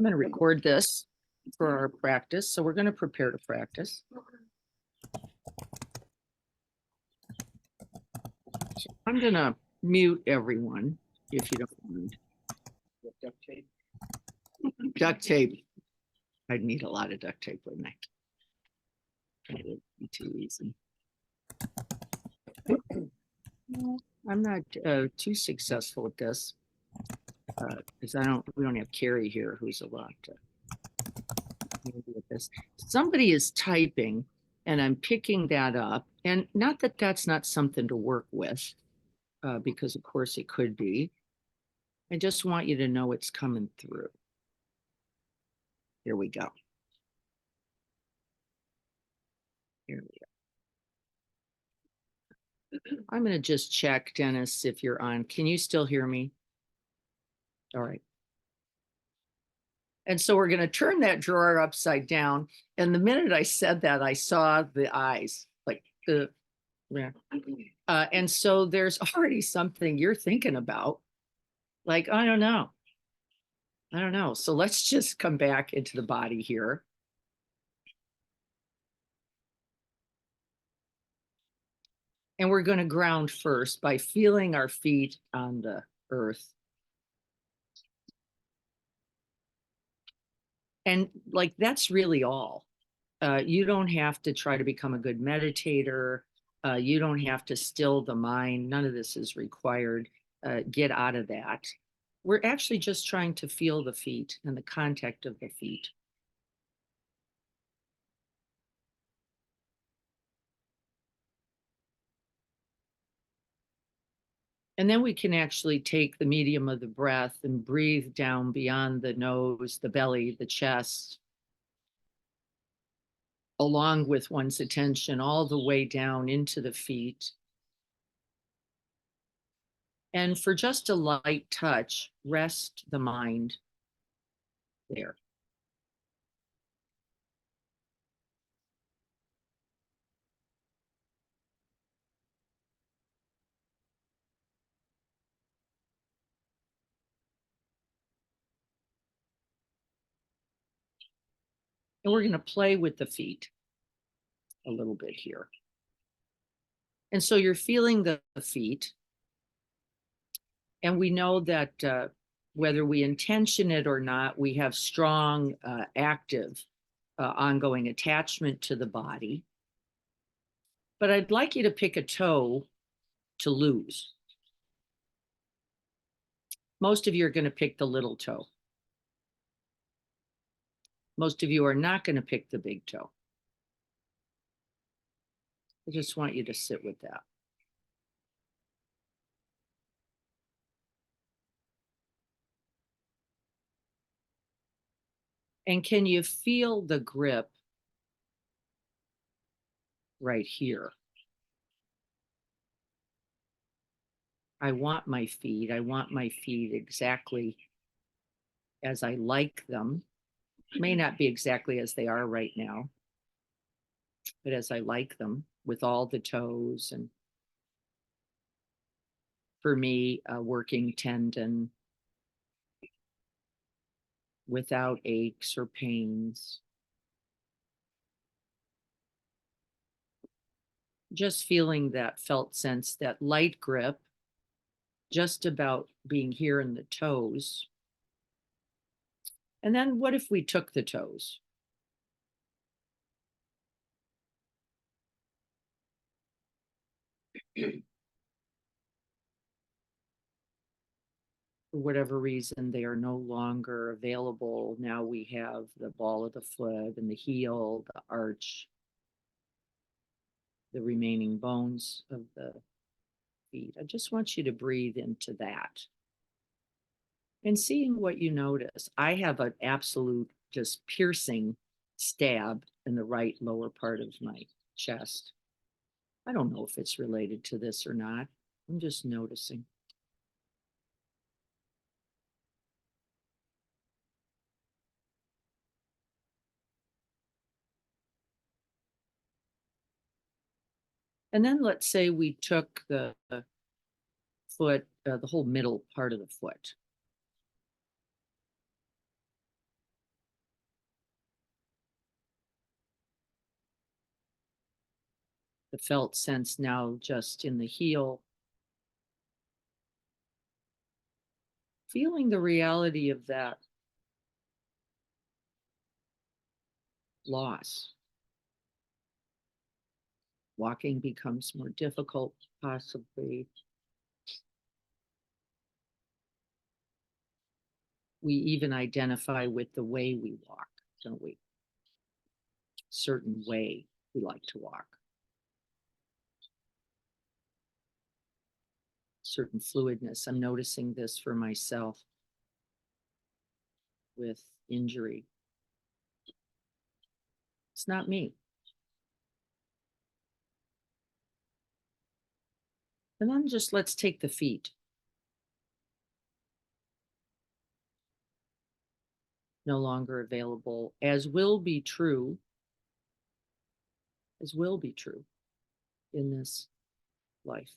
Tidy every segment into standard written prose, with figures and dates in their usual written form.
I'm going to record this for our practice. So we're going to prepare to practice. So I'm going to mute everyone if you don't mind. Duct tape. Duct tape. I'd need a lot of duct tape, wouldn't I? It would be too easy. I'm not too successful at this because we don't have Carrie here who's a lot with this. Somebody is typing and I'm picking that up, and not that that's not something to work with because of course it could be. I just want you to know it's coming through. Here we go. Here we go. I'm going to just check, Dennis, if you're on. Can you still hear me? All right. And so we're going to turn that drawer upside down. And the minute I said that, I saw the eyes, like the, yeah. And so there's already something you're thinking about. Like, I don't know. So let's just come back into the body here. And we're going to ground first by feeling our feet on the earth. And like, that's really all. You don't have to try to become a good meditator. You don't have to still the mind. None of this is required. Get out of that. We're actually just trying to feel the feet and the contact of the feet. And then we can actually take the medium of the breath and breathe down beyond the nose, the belly, the chest, along with one's attention all the way down into the feet. And for just a light touch, rest the mind there. And we're going to play with the feet a little bit here. And so you're feeling the feet. And we know that whether we intention it or not, we have strong, active, ongoing attachment to the body. But I'd like you to pick a toe to lose. Most of you are going to pick the little toe. Most of you are not going to pick the big toe. I just want you to sit with that. And can you feel the grip right here? I want my feet exactly as I like them. May not be exactly as they are right now, but as I like them, with all the toes, and for me, a working tendon without aches or pains. Just feeling that felt sense, that light grip, just about being here in the toes. And then what if we took the toes? For whatever reason, they are no longer available. Now we have the ball of the foot and the heel, the arch, the remaining bones of the feet. I just want you to breathe into that. And seeing what you notice. I have an absolute just piercing stab in the right lower part of my chest. I don't know if it's related to this or not. I'm just noticing. And then let's say we took the foot, the whole middle part of the foot. the felt sense now just in the heel. Feeling the reality of that loss. Walking becomes more difficult, possibly. We even identify with the way we walk, don't we? Certain way we like to walk. Certain fluidness. I'm noticing this for myself with injury. It's not me. And then just let's take the feet. No longer available, as will be true in this life.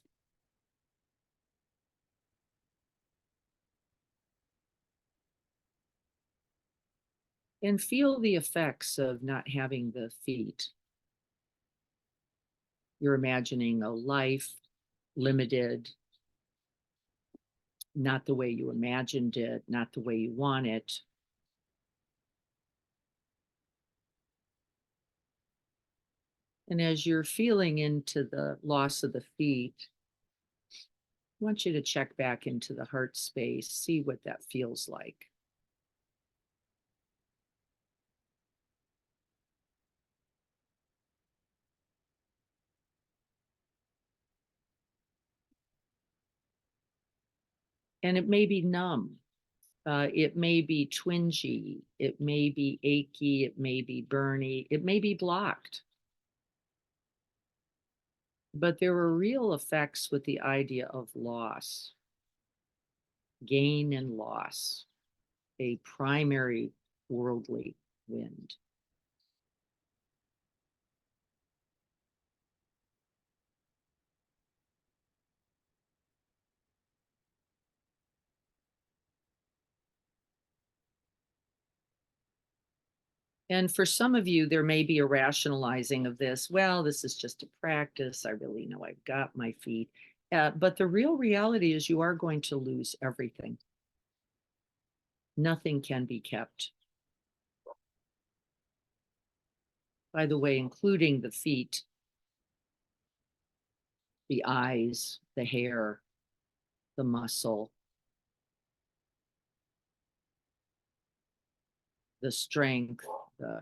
And feel the effects of not having the feet. You're imagining a life limited, not the way you imagined it, not the way you want it. And as you're feeling into the loss of the feet, I want you to check back into the heart space, see what that feels like. And it may be numb. It may be twingy. It may be achy. It may be burny. It may be blocked. But there are real effects with the idea of loss, gain and loss, a primary worldly wind. And for some of you, there may be a rationalizing of this. Well, this is just a practice. I really know I've got my feet. But the real reality is you are going to lose everything. Nothing can be kept. By the way, including the feet, the eyes, the hair, the muscle, the strength, the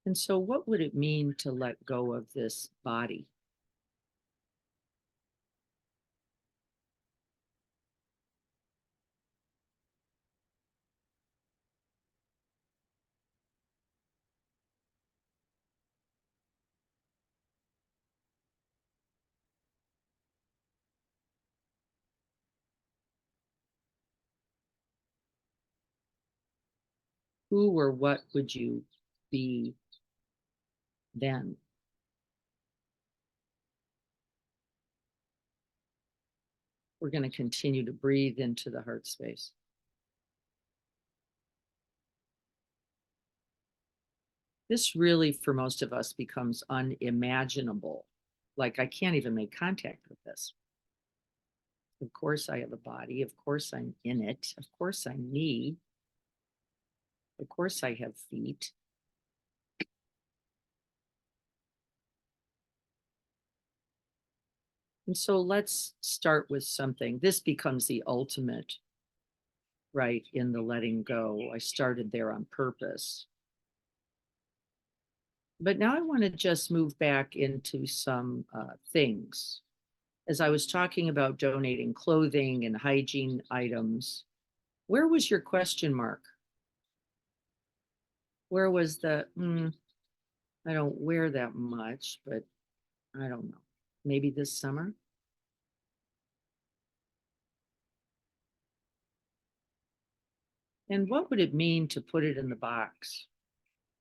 and so what would it mean to let go of this body? Who or what would you be then? We're going to continue to breathe into the heart space. This really, for most of us, becomes unimaginable. Like, I can't even make contact with this. Of course, I have a body. Of course, I'm in it. Of course, I'm me. Of course, I have feet. And so let's start with something. This becomes the ultimate, right, in the letting go. I started there on purpose. But now I want to just move back into some things. As I was talking about donating clothing and hygiene items, where was your question mark? Where was the, I don't wear that much, but I don't know. Maybe this summer? And what would it mean to put it in the box,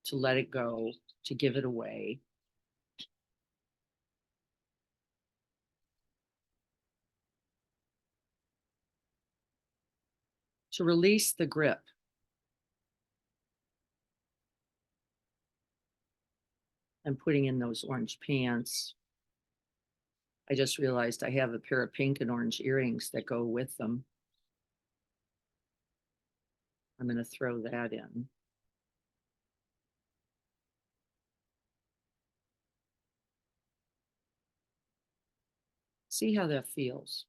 to let it go, to give it away? To release the grip. I'm putting in those orange pants. I just realized I have a pair of pink and orange earrings that go with them. I'm going to throw that in. See how that feels.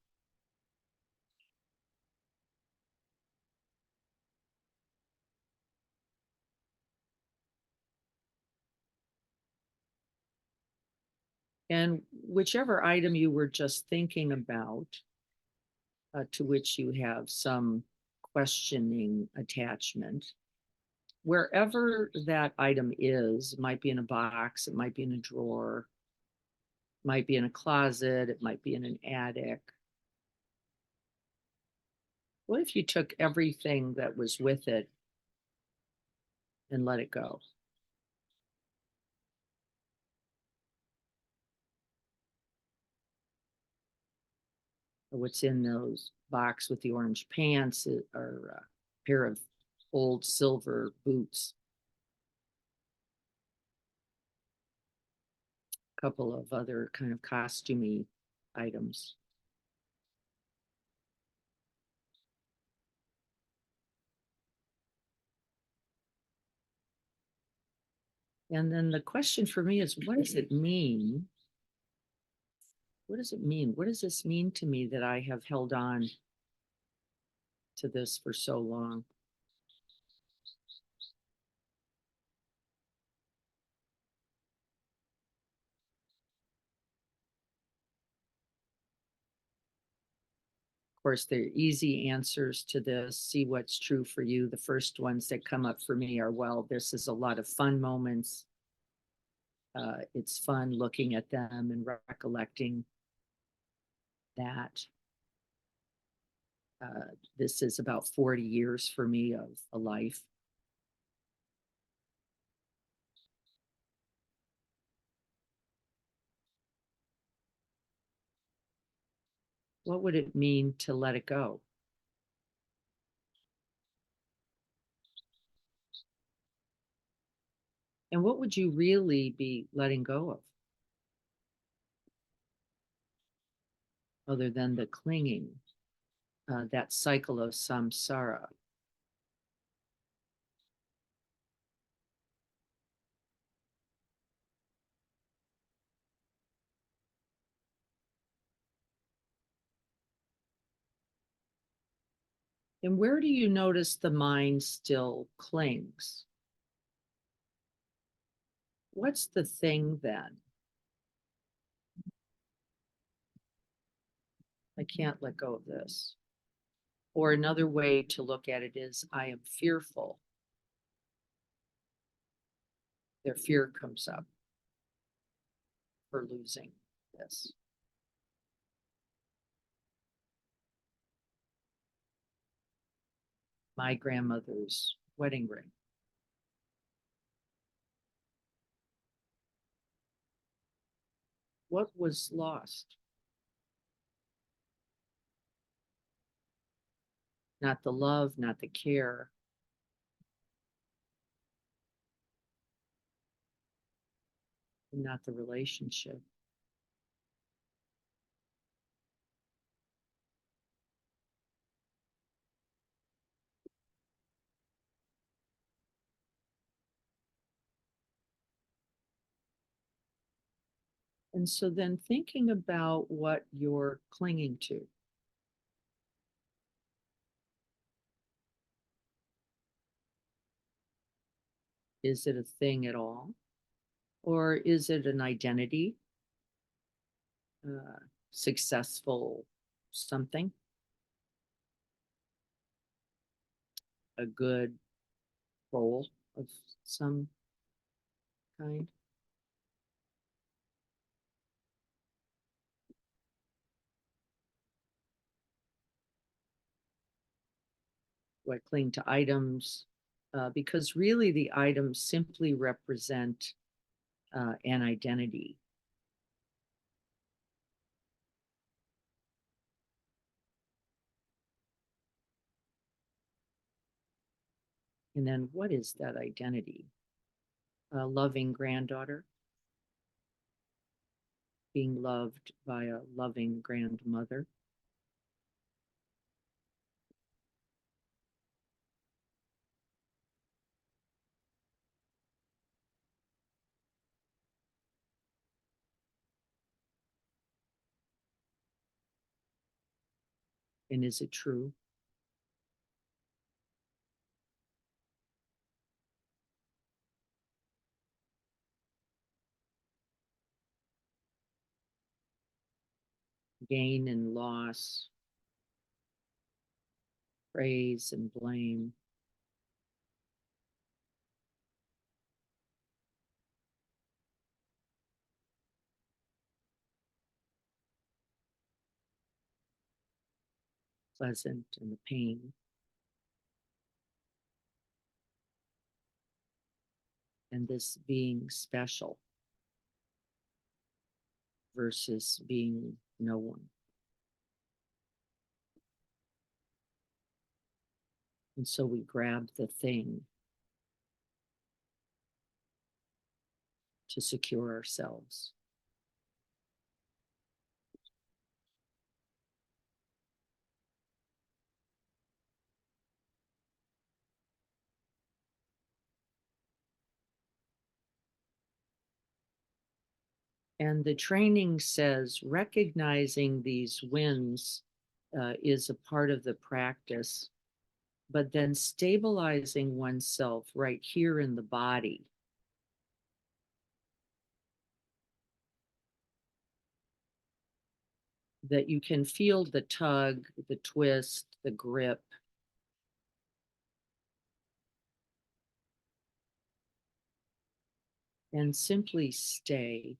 And whichever item you were just thinking about, to which you have some questioning attachment, wherever that item is, it might be in a box, it might be in a drawer, it might be in a closet, it might be in an attic. What if you took everything that was with it and let it go? Or what's in those box with the orange pants or a pair of old silver boots, a couple of other kind of costumey items. And then the question for me is, what does it mean? What does it mean? What does this mean to me that I have held on to this for so long? Of course, there are easy answers to this. See what's true for you. The first ones that come up for me are, well, this is a lot of fun moments. It's fun looking at them and recollecting that. This is about 40 years for me of a life. What would it mean to let it go? And what would you really be letting go of other than the clinging, that cycle of samsara? And where do you notice the mind still clings? What's the thing then? I can't let go of this. Or another way to look at it is, I am fearful. Their fear comes up for losing this. My grandmother's wedding ring. What was lost? Not the love, not the care, not the relationship. And so then thinking about what you're clinging to. Is it a thing at all? Or is it an identity, uh, successful something, a good role of some kind? Do I cling to items? Because really the items simply represent an identity. And then what is that identity? A loving granddaughter, being loved by a loving grandmother. And is it true? Gain and loss, praise and blame. Pleasant and the pain. And this being special versus being no one. And so we grab the thing to secure ourselves. And the training says recognizing these wins is a part of the practice, but then stabilizing oneself right here in the body. That you can feel the tug, the twist, the grip. And simply stay.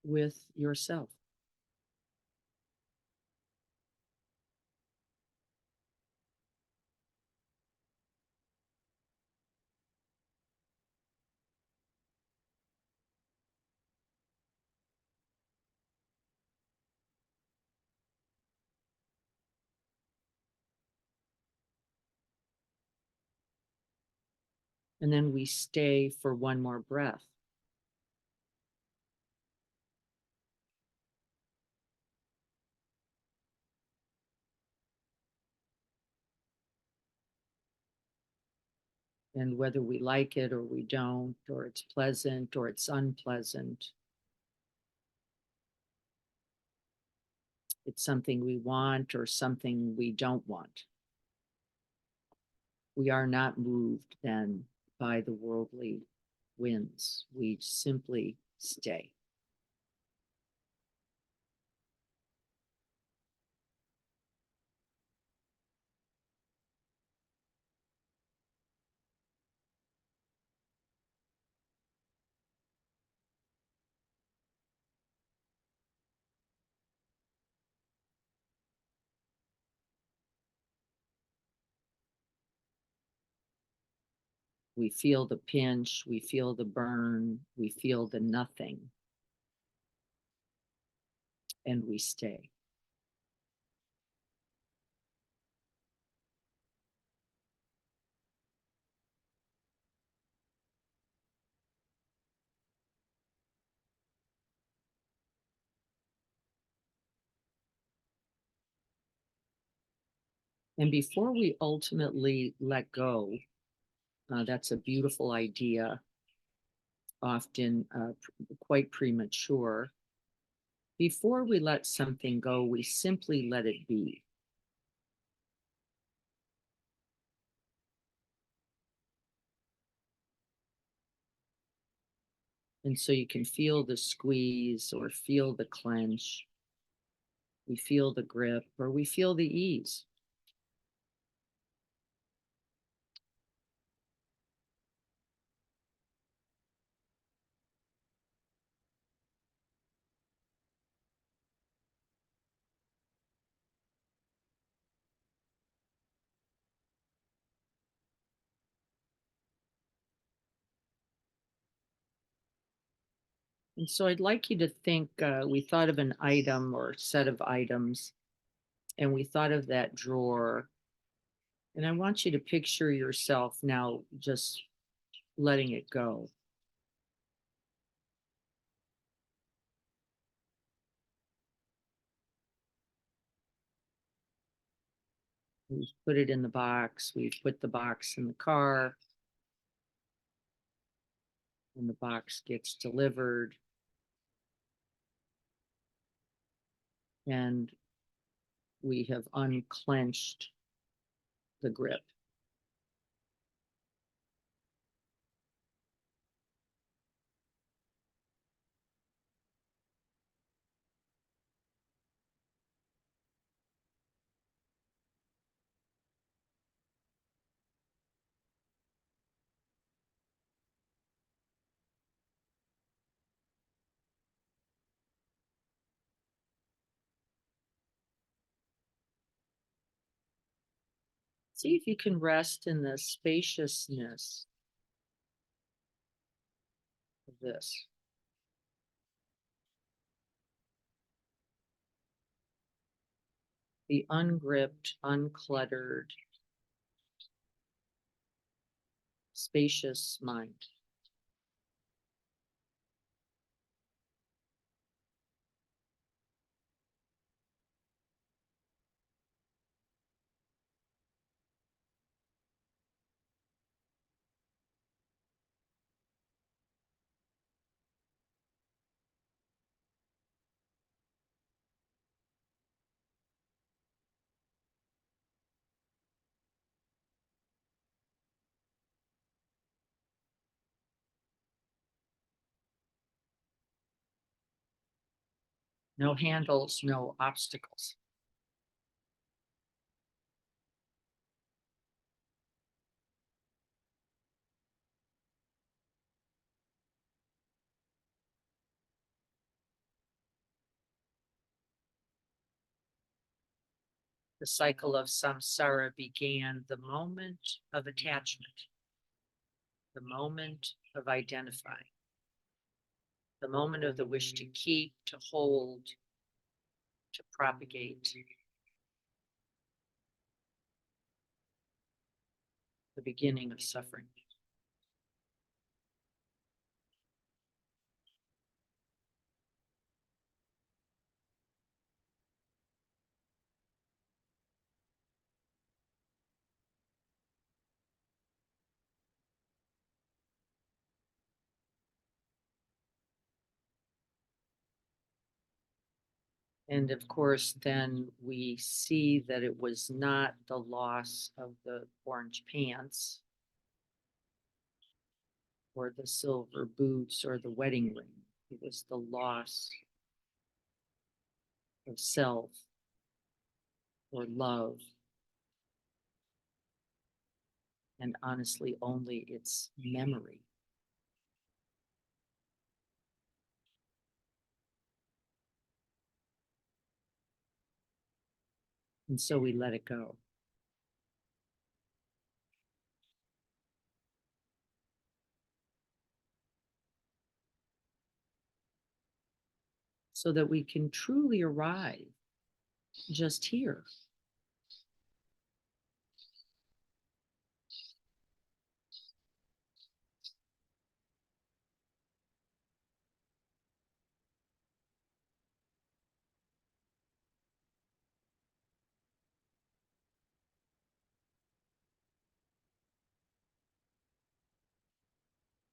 With yourself. And then we stay for one more breath. And whether we like it or we don't, or it's pleasant or it's unpleasant, it's something we want or something we don't want. We are not moved then by the worldly winds. We simply stay. We feel the pinch, we feel the burn, we feel the nothing, and we stay. And before we ultimately let go, that's a beautiful idea, often quite premature. Before we let something go, we simply let it be. And so you can feel the squeeze or feel the clench. We feel the grip or we feel the ease. And so I'd like you to think we thought of an item or set of items, and we thought of that drawer. And I want you to picture yourself now just letting it go. We've put it in the box. We've put the box in the car. When the box gets delivered, and we have unclenched the grip. See if you can rest in the spaciousness of this. The ungripped, uncluttered, spacious mind. No handles, no obstacles. The cycle of samsara began the moment of attachment, the moment of identifying, the moment of the wish to keep, to hold, to propagate, the beginning of suffering. And of course, then we see that it was not the loss of the orange pants or the silver boots or the wedding ring. It was the loss of self or love. And honestly, only its memory. And so we let it go. So that we can truly arrive just here.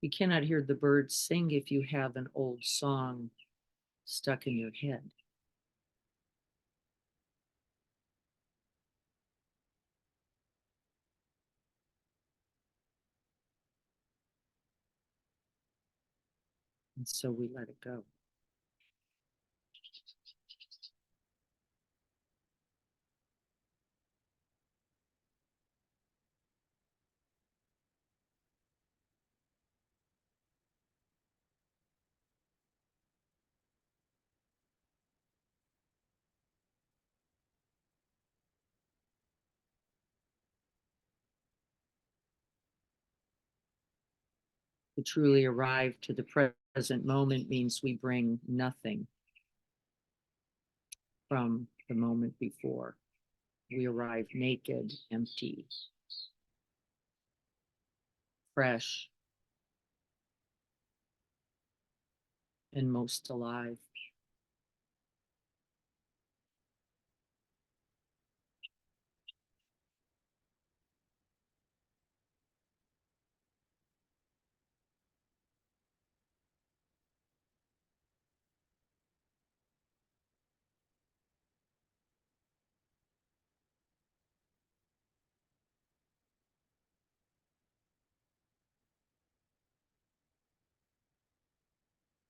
You cannot hear the birds sing if you have an old song stuck in your head. And so we let it go. To truly arrive to the present moment means we bring nothing from the moment before. We arrive naked, empty, fresh, and most alive.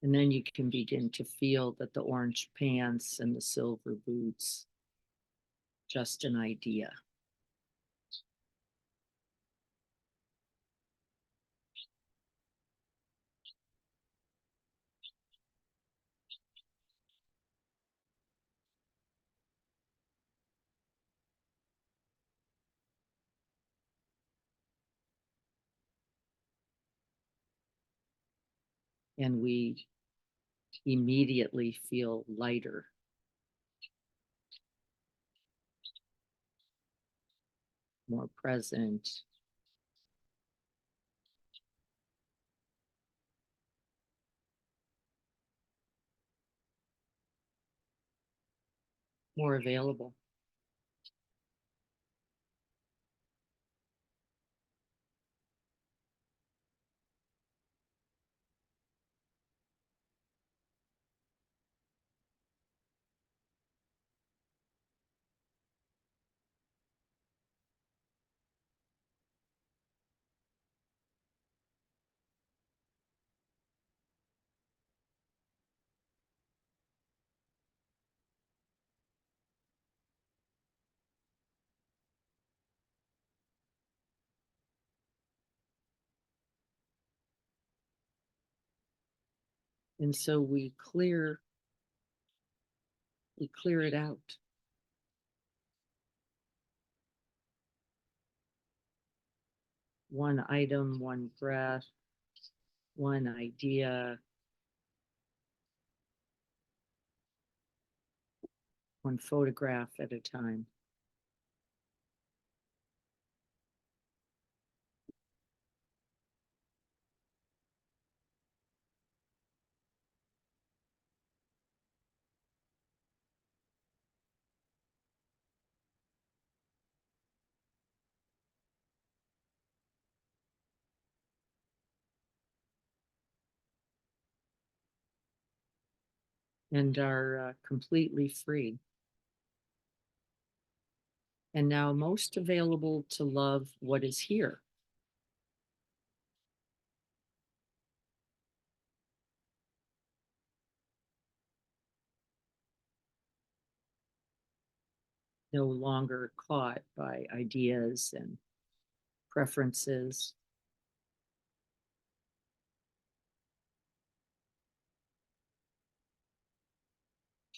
And then you can begin to feel that the orange pants and the silver boots, just an idea. And we immediately feel lighter, more present, more available. And so we clear it out. One item, one breath, one idea, one photograph at a time. And are completely free. And now most available to love what is here. No longer caught by ideas and preferences.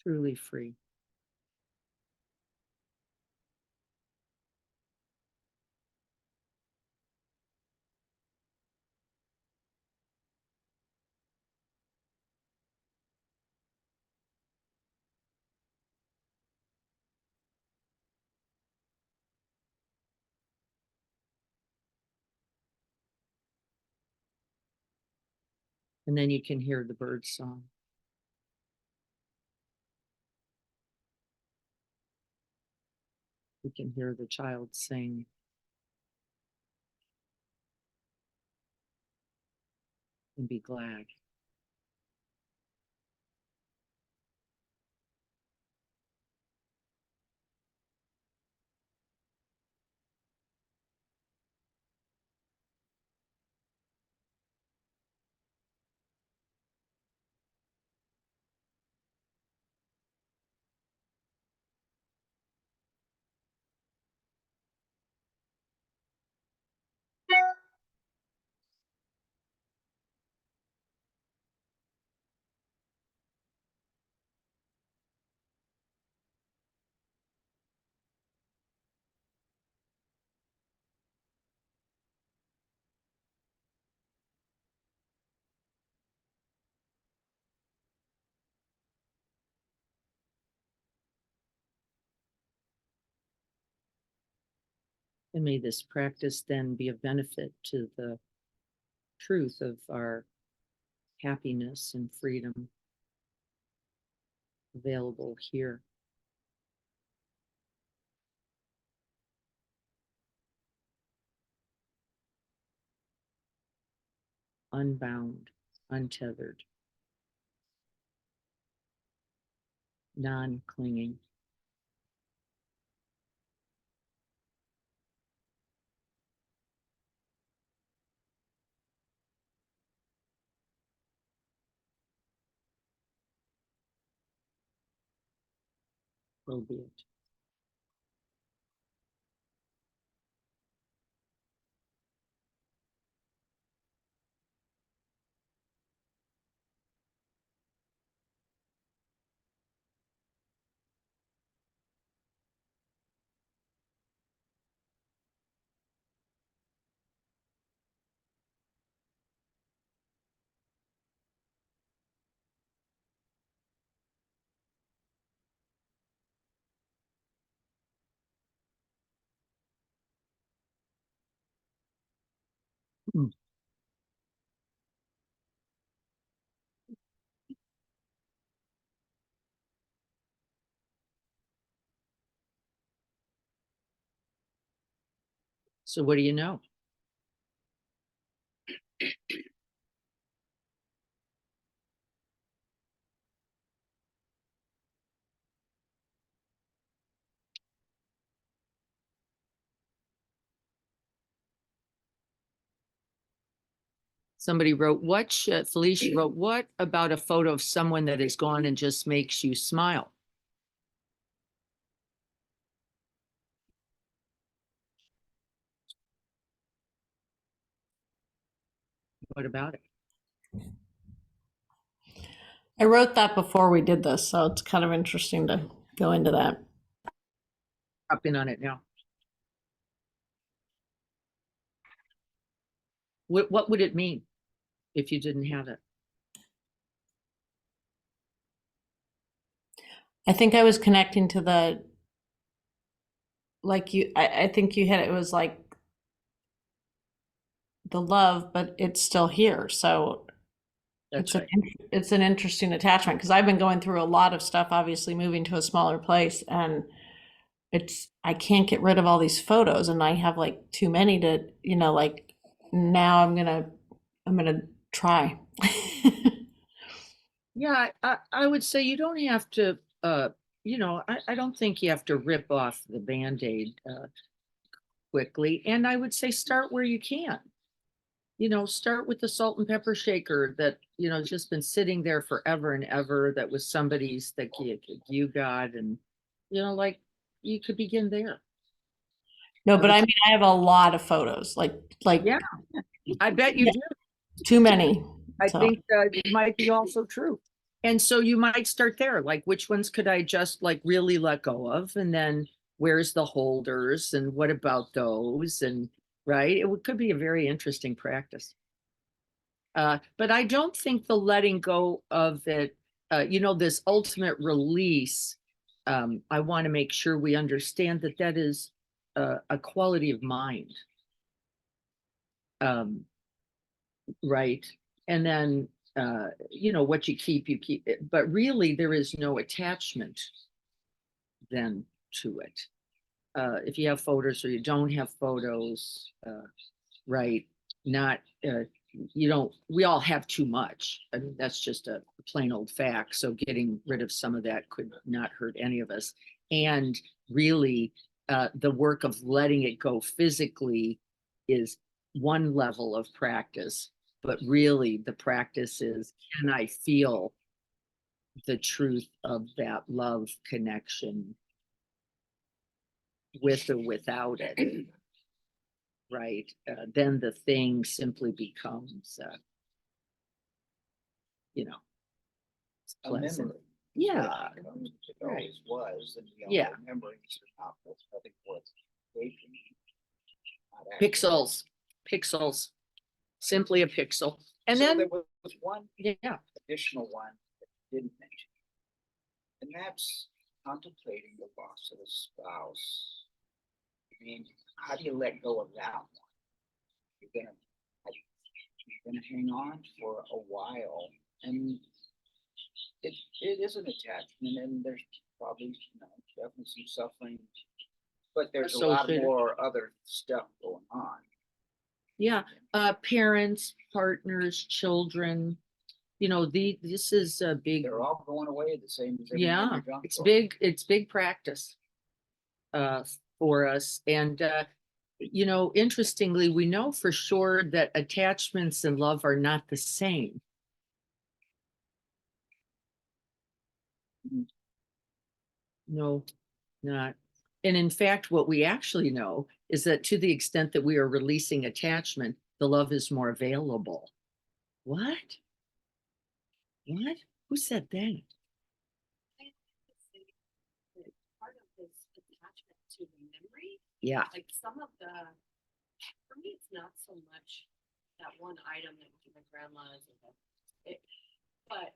Truly free. And then you can hear the bird song. You can hear the child sing. And be glad. And may this practice then be of benefit to the truth of our happiness and freedom available here. Unbound, untethered, non-clinging. So be it. Mm. So what do you know? Somebody wrote, Felicia wrote, what about a photo of someone that is gone and just makes you smile? What about it? I wrote that before we did this, so it's kind of interesting to go into that. Up in on it now. What would it mean if you didn't have it? I think I was connecting to the, like I think you hit it, it was like the love, but it's still here. So That's right. it's an interesting attachment because I've been going through a lot of stuff, obviously moving to a smaller place, and I can't get rid of all these photos, and I have like too many to, like now I'm gonna try. Yeah, I would say you don't have to, I don't think you have to rip off the Band-Aid quickly. And I would say start where you can. Start with the salt and pepper shaker that, has just been sitting there forever and ever. That was somebody's that you got. And, like you could begin there. No, but I mean, I have a lot of photos, Yeah, I bet you yeah, do. too many. I So think it might be also true. And so you might start there, like which ones could I just like really let go of? And then where's the holders and what about those? And right, could be a very interesting practice. But I don't think the letting go of it, this ultimate release, I want to make sure we understand that that is a quality of mind. Um, right. And then what you keep it, but really there is no attachment then to it. If you have photos or you don't have photos, right, not you don't, we all have too much. I mean, that's just a plain old fact. So getting rid of some of that could not hurt any of us. And really the work of letting it go physically is one level of practice, but really the practice is, can I feel the truth of that love connection with or without it? Right. Then the thing simply becomes it's A pleasant. memory. Yeah. It Right. always was, and Yeah. remembering not what's nothing what's waiting. Pixels, simply a pixel. And So then there was one yeah, additional one that you didn't mention, and that's contemplating the loss of a spouse. I mean, how do you let go of that one? You're gonna hang on for a while, and it is an attachment, and there's probably, definitely some suffering, but there's a lot Associated. more other stuff going on. Yeah, parents, partners, children, this is a big, They're all going away the same as everything yeah, you're done it's for. big practice for us. And interestingly, we know for sure that attachments and love are not the same. Mhm. No, not. And in fact, what we actually know is that to the extent that we are releasing attachment, the love is more available. What? What? Who said that? Part of this attachment to the memory, Yeah. like some of the, for me, it's not so much that one item that was in my grandma's, but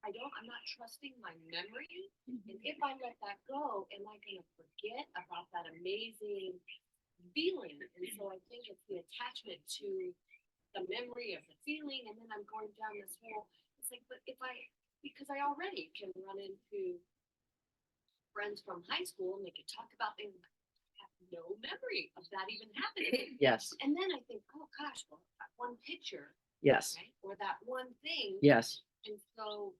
I'm not trusting my memory. And if I let that go, am I gonna forget about that amazing feeling? And so I think it's the attachment to the memory of the feeling, and then I'm going down this whole, it's like, but because I already can run into friends from high school and they could talk about things, I have no memory of that even happening. Yes. And then I think, oh gosh, well, that one picture, Yes. right? Or that one thing. Yes. And so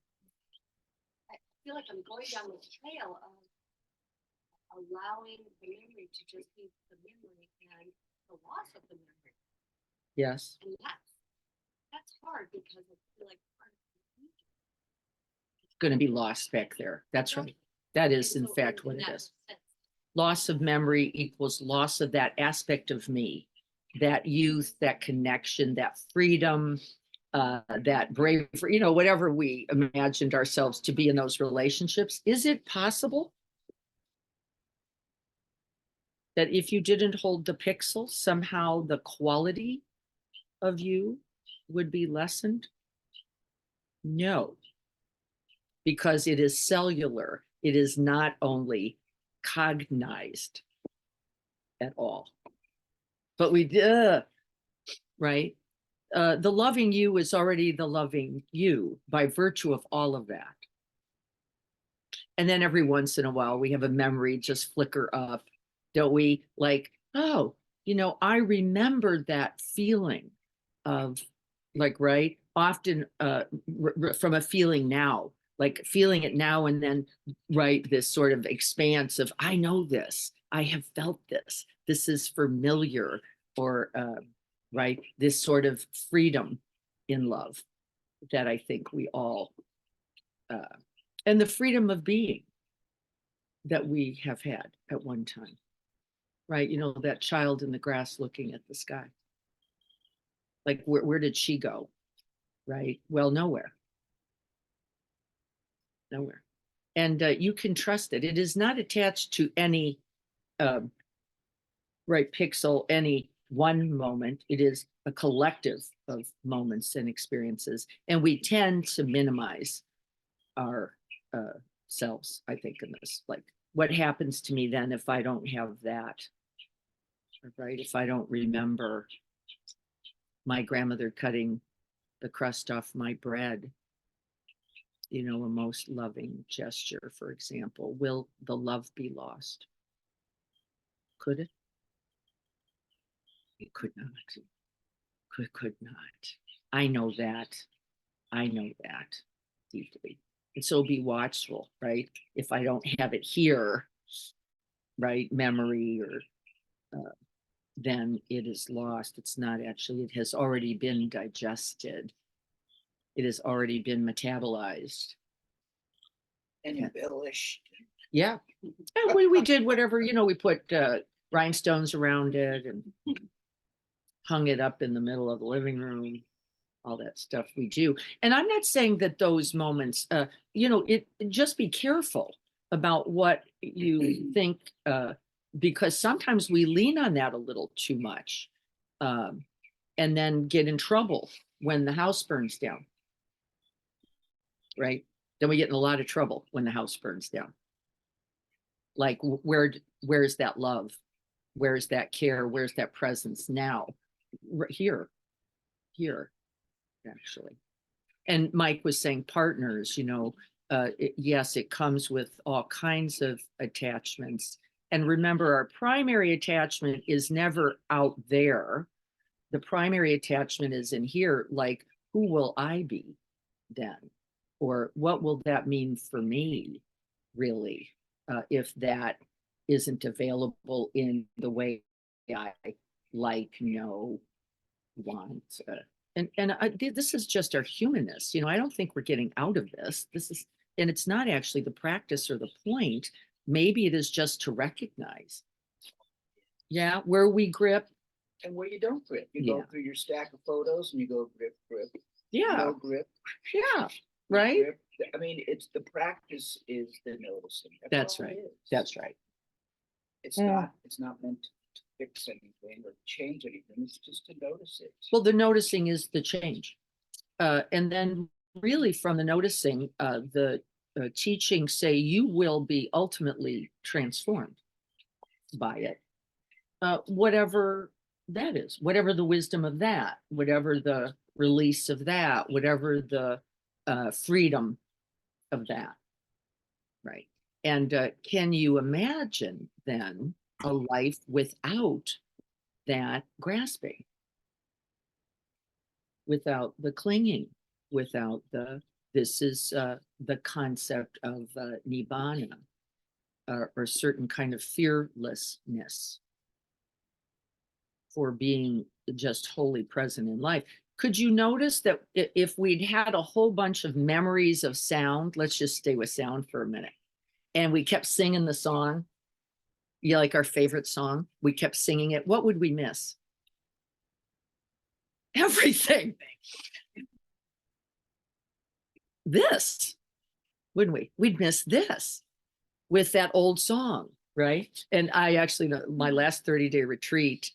I feel like I'm going down this trail of allowing the memory to just be the memory and the loss of the memory. Yes. And that's hard because I feel like part of me. It's going to be lost back there. That's right. That is, in And so fact, what in it that is. sense, Loss of memory equals loss of that aspect of me, that youth, that connection, that freedom, that bravery, whatever we imagined ourselves to be in those relationships. Is it possible that if you didn't hold the pixel, somehow the quality of you would be lessened? No, because it is cellular. It is not only cognized at all, but right? The loving you is already the loving you by virtue of all of that. And then every once in a while, we have a memory just flicker up, don't we? Like, oh, I remember that feeling of, like, right? Often from a feeling now, like feeling it now and then, right? This sort of expanse of, I know this, I have felt this, this is familiar, or, right? This sort of freedom in love that I think we all, and the freedom of being that we have had at one time, right? That child in the grass looking at the sky. Like, where did she go? Right? Well, nowhere. Nowhere. And you can trust it. It is not attached to any, right, pixel, any one moment. It is a collective of moments and experiences. And we tend to minimize our selves, I think, in this. Like, what happens to me then if I don't have that? Right? If I don't remember my grandmother cutting the crust off my bread, a most loving gesture, for example, will the love be lost? Could it? It could not. Could not. I know that. I know that deeply. And so be watchful, right? If I don't have it here, right, memory, or then it is lost. It's not actually, it has already been digested. It has already been metabolized. And embellished. Yeah. And we did whatever, we put rhinestones around it and hung it up in the middle of the living room, all that stuff we do. And I'm not saying that those moments, just be careful about what you think, because sometimes we lean on that a little too much, and then get in trouble when the house burns down. Right? Then we get in a lot of trouble when the house burns down. Like, where's that love? Where's that care? Where's that presence now? Here. actually. And Mike was saying partners, yes, it comes with all kinds of attachments. And remember, our primary attachment is never out there. The primary attachment is in here, like, who will I be then? Or what will that mean for me, really, if that isn't available in the way I like, know, want. This is just our humanness. I don't think we're getting out of this. And it's not actually the practice or the point. Maybe it is just to recognize. Yeah, where we grip. And where you don't grip, you Yeah. go through your stack of photos and you go grip, Yeah, no grip, yeah, right. grip. I mean, it's the practice is the noticing. That's all it right. is. That's right. It's Yeah. not meant to fix anything or change anything. It's just to notice it. Well, the noticing is the change. And then really from the noticing, the teachings say you will be ultimately transformed by it. Whatever that is, whatever the wisdom of that, whatever the release of that, whatever the freedom of that. Right. And can you imagine then a life without that grasping? Without the clinging, without this is the concept of nibbana, or certain kind of fearlessness for being just wholly present in life. Could you notice that if we'd had a whole bunch of memories of sound, let's just stay with sound for a minute, and we kept singing the song, like our favorite song, we kept singing it, what would we miss? Everything. This, wouldn't we? We'd miss this with that old song, right? And I actually, my last 30-day retreat,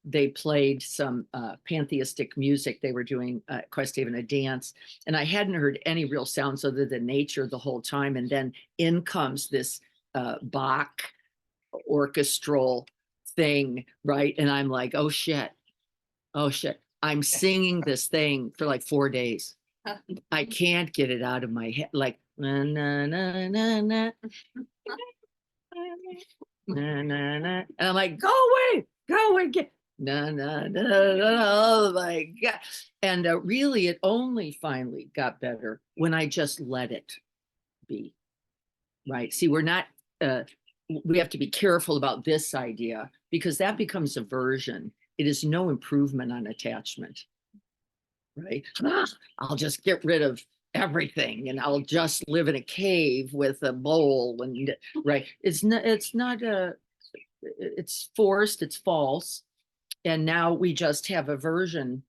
they played some pantheistic music. They were doing Quest Haven, a dance, and I hadn't heard any real sounds other than nature the whole time. And then in comes this Bach orchestral thing, right? And I'm like, oh shit, I'm singing this thing for like 4 days. I can't get it out of my head. Like, na, na, na, na, na. Na, na, na. And I'm like, go away, get na, na, na, na. Oh my God. And really, it only finally got better when I just let it be. Right. See, we're not, we have to be careful about this idea because that becomes aversion. It is no improvement on attachment. Right. I'll just get rid of everything and I'll just live in a cave with a bowl and right. It's not it's forced, it's false. And now we just have aversion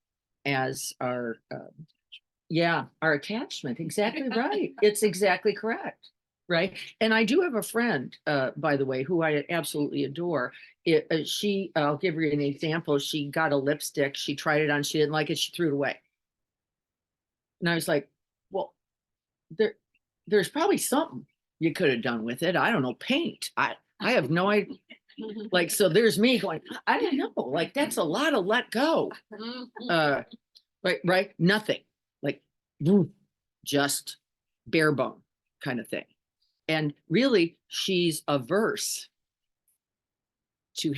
as our our attachment. Exactly right. It's exactly correct. Right. And I do have a friend, by the way, who I absolutely adore. I'll give you an example. She got a lipstick, she tried it on, she didn't like it, she threw it away. And I was like, well, there's probably something you could have done with it. I don't know, paint. I have no idea. Like, so there's me going, I don't know, like, that's a lot of let go. Right. Nothing, like, just bare bone kind of thing. And really, she's averse to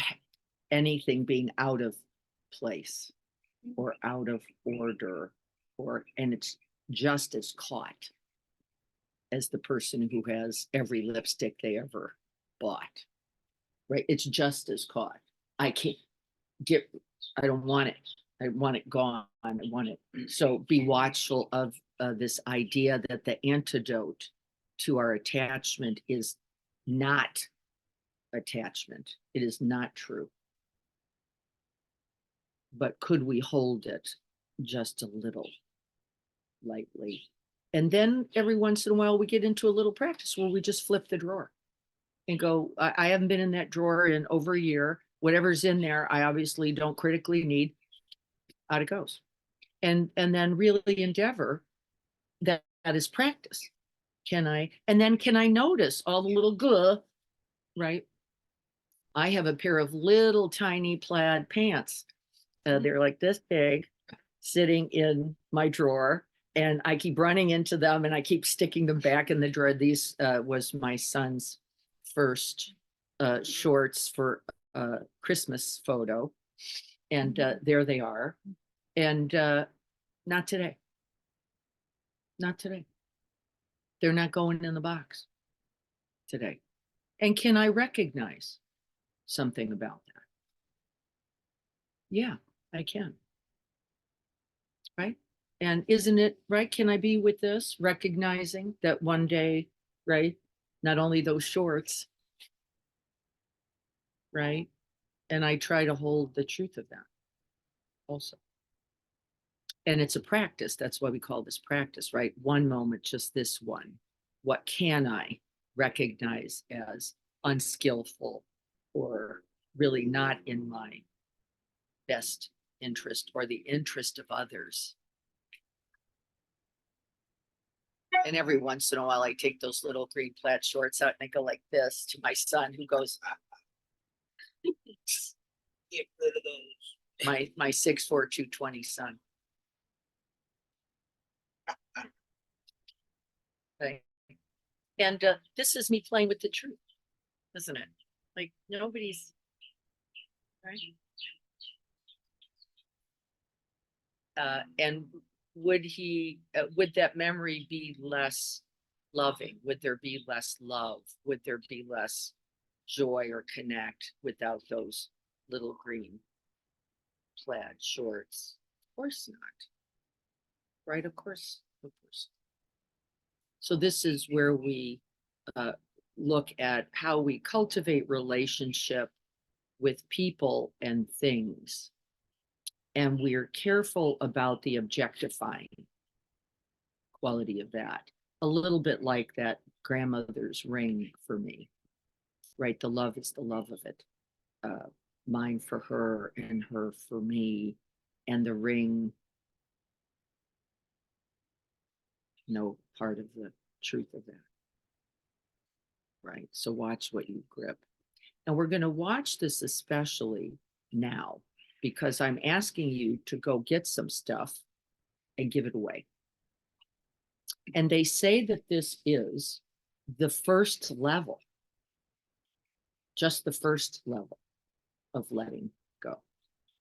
anything being out of place or out of order, and it's just as caught as the person who has every lipstick they ever bought. Right? It's just as caught. I don't want it. I want it gone. I want it. So be watchful of this idea that the antidote to our attachment is not attachment. It is not true. But could we hold it just a little lightly? And then every once in a while we get into a little practice where we just flip the drawer and go, I haven't been in that drawer in over a year. Whatever's in there, I obviously don't critically need. Out it goes. And then really endeavor that is practice. Can I notice all the little right? I have a pair of little tiny plaid pants. They're like this big, sitting in my drawer, and I keep running into them and I keep sticking them back in the drawer. These was my son's first shorts for Christmas photo. And there they are. And not today. Not today. They're not going in the box today. And can I recognize something about that? Yeah, I can. Right? And isn't it right? Can I be with this, recognizing that one day, right? Not only those shorts, right? And I try to hold the truth of that also. And it's a practice. That's why we call this practice, right? One moment, just this one. What can I recognize as unskillful or really not in my best interest or the interest of others? And every once in a while, I take those little green plaid shorts out and I go like this to my son, who goes, Get rid of those. my 6'4", 220 son. Right. And this is me playing with the truth, isn't it? Like nobody's right. And would that memory be less loving? Would there be less love? Would there be less joy or connect without those little green plaid shorts? Of course not. Right? Of course. Of course. So this is where we look at how we cultivate relationship with people and things. And we're careful about the objectifying quality of that. A little bit like that grandmother's ring for me, right? The love is the love of it. Mine for her and her for me. And the ring, part of the truth of that. Right? So watch what you grip. And we're going to watch this especially now, because I'm asking you to go get some stuff and give it away. And they say that this is the first level, just the first level of letting go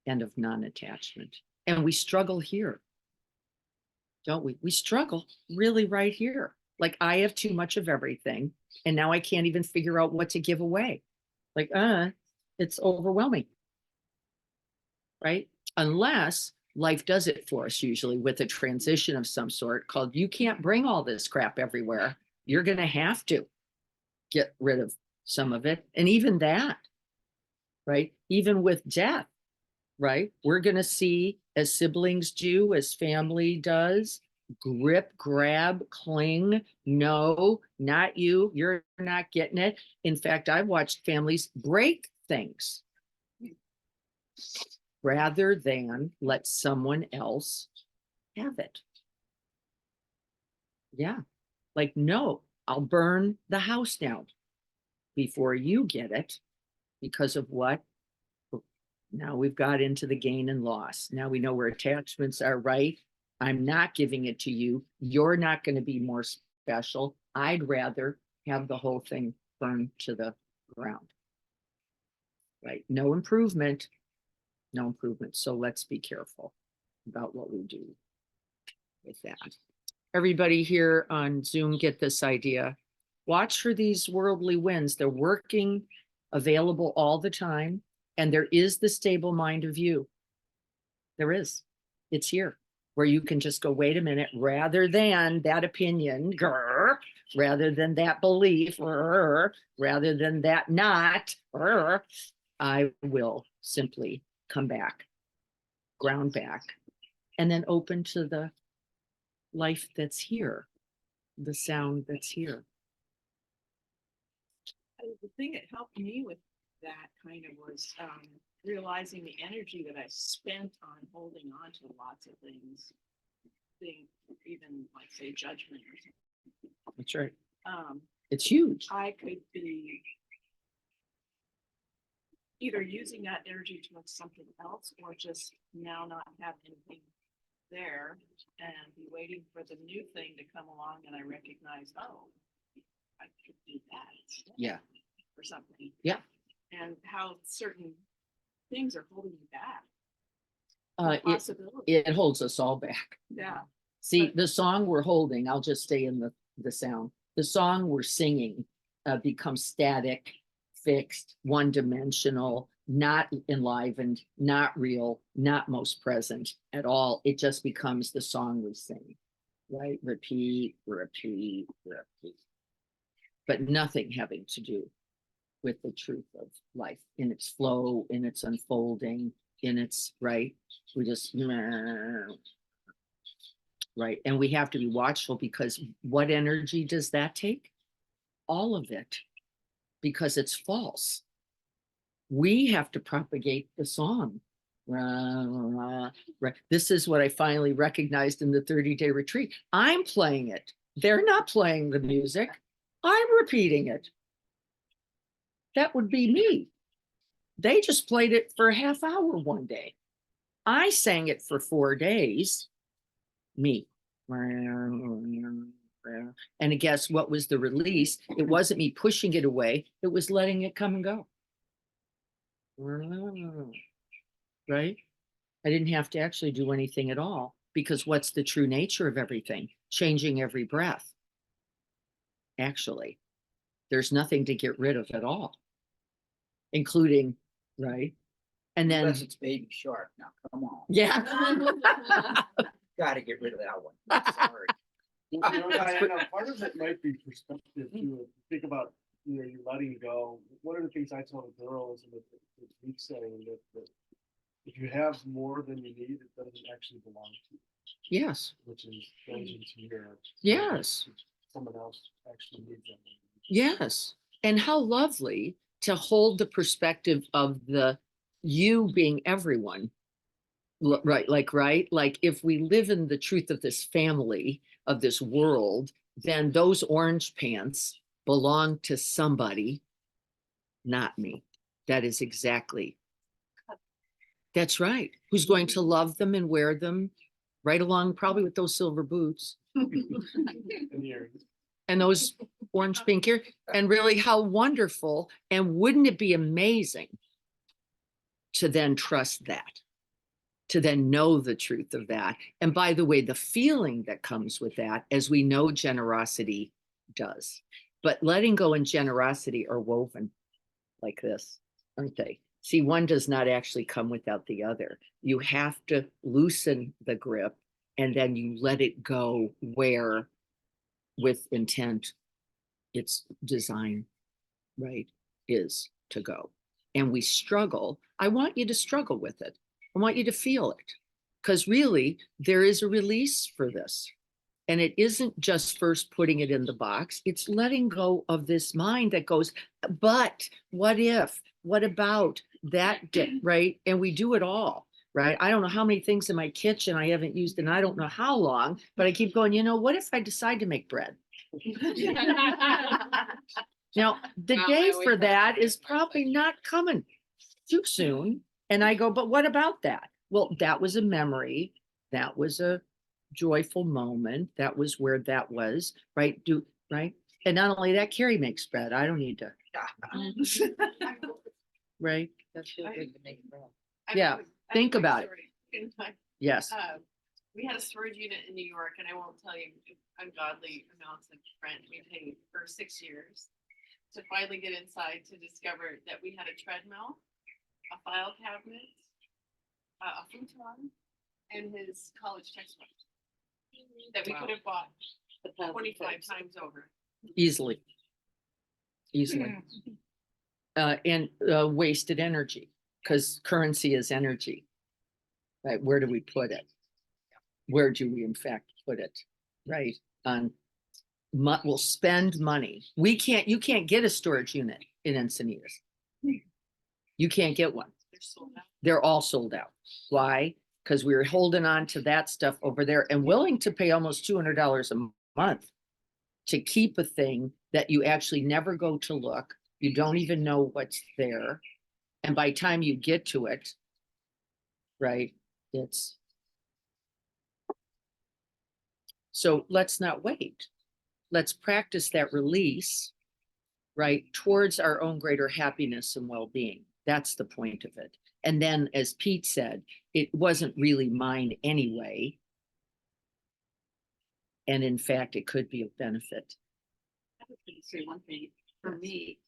and of non-attachment. And we struggle here, don't we? We struggle really right here. Like I have too much of everything, and now I can't even figure out what to give away. Like, it's overwhelming. Right? Unless life does it for us, usually with a transition of some sort called, you can't bring all this crap everywhere. You're going to have to get rid of some of it. And even that, right? Even with death, right? We're going to see, as siblings do, as family does, grip, grab, cling. No, not you. You're not getting it. In fact, I've watched families break things rather than let someone else have it. Yeah. Like, no, I'll burn the house down before you get it because of what? Now we've got into the gain and loss. Now we know where attachments are, right? I'm not giving it to you. You're not going to be more special. I'd rather have the whole thing burned to the ground. Right? No improvement. No improvement. So let's be careful about what we do with that. Everybody here on Zoom get this idea. Watch for these worldly winds. They're working, available all the time. And there is the stable mind of you. There is. It's here where you can just go, wait a minute, rather than that opinion, rather than that belief, rather than that not, I will simply come back, ground back, and then open to the life that's here, the sound that's here. The thing that helped me with that kind of was realizing the energy that I spent on holding on to lots of things, even like say judgment or something. That's right. It's huge. I could be either using that energy towards something else or just now not have anything there and be waiting for the new thing to come along and I recognize, oh, I could do that instead. Yeah. Or something. Yeah. And how certain things are holding you back. It, Possibility. it holds us all back. Yeah. See, But- the song we're holding, I'll just stay in the sound. The song we're singing becomes static, fixed, one-dimensional, not enlivened, not real, not most present at all. It just becomes the song we sing, right? Repeat, repeat, repeat. But nothing having to do with the truth of life in its flow, in its unfolding, in its, right? We just, right? And we have to be watchful because what energy does that take? All of it, because it's false. We have to propagate the song. Right. This is what I finally recognized in the 30-day retreat. I'm playing it. They're not playing the music. I'm repeating it. That would be me. They just played it for a half hour one day. I sang it for 4 days. Me. And guess what was the release? It wasn't me pushing it away. It was letting it come and go. Right? I didn't have to actually do anything at all because what's the true nature of everything? Changing every breath. Actually, there's nothing to get rid of at all, including, right? And then, Unless it's Baby Shark, now, come on. yeah. Gotta get rid of that one. Sorry. Well, Diana, part of it might be perspective too. Think about, you're letting go. One of the things I tell the girls in the week setting that if you have more than you need, it doesn't actually belong to you, Yes. which is goes into your. Yes. Someone else actually needs that. Yes. And how lovely to hold the perspective of the you being everyone. Right. Like if we live in the truth of this family, of this world, then those orange pants belong to somebody, not me. That is exactly. That's right. Who's going to love them and wear them right along, probably with those silver boots And you're, and those orange pink ear. And really, how wonderful. And wouldn't it be amazing to then trust that, to then know the truth of that? And by the way, the feeling that comes with that, as we know generosity does. But letting go and generosity are woven like this, aren't they? See, one does not actually come without the other. You have to loosen the grip and then you let it go where, with intent, its design, right, is to go. And we struggle. I want you to struggle with it. I want you to feel it. Because really, there is a release for this. And it isn't just first putting it in the box, it's letting go of this mind that goes, but what if, what about that, right? And we do it all, right? I don't know how many things in my kitchen I haven't used in I don't know how long, but I keep going, what if I decide to make bread? Now, the Well, I day always for have that to is probably not coming too soon. And I go, but what about that? Well, that was a memory. That was a joyful moment. That was where that was, right? Right? And not only that, Carrie makes bread. I don't need to, right? That's really good to make bread. Yeah, think about it. Yes. We had a storage unit in New York, and I won't tell you ungodly amounts of rent we paid for 6 years to finally get inside to discover that we had a treadmill, a file cabinet, a futon, and his college textbooks that we Wow. could have bought 25 times over. Easily. And wasted energy, because currency is energy, right? Where do we put it? Where do we in fact put it, right? We'll spend money. You can't get a storage unit in Encinitas. You can't get one. They're sold out. They're all sold out. Why? Because we were holding on to that stuff over there and willing to pay almost $200 a month to keep a thing that you actually never go to look. You don't even know what's there. And by the time you get to it, right, it's So let's not wait. Let's practice that release, right, towards our own greater happiness and well-being. That's the point of it. And then, as Pete said, it wasn't really mine anyway. And in fact, it could be of benefit. I was going to say one thing. For me,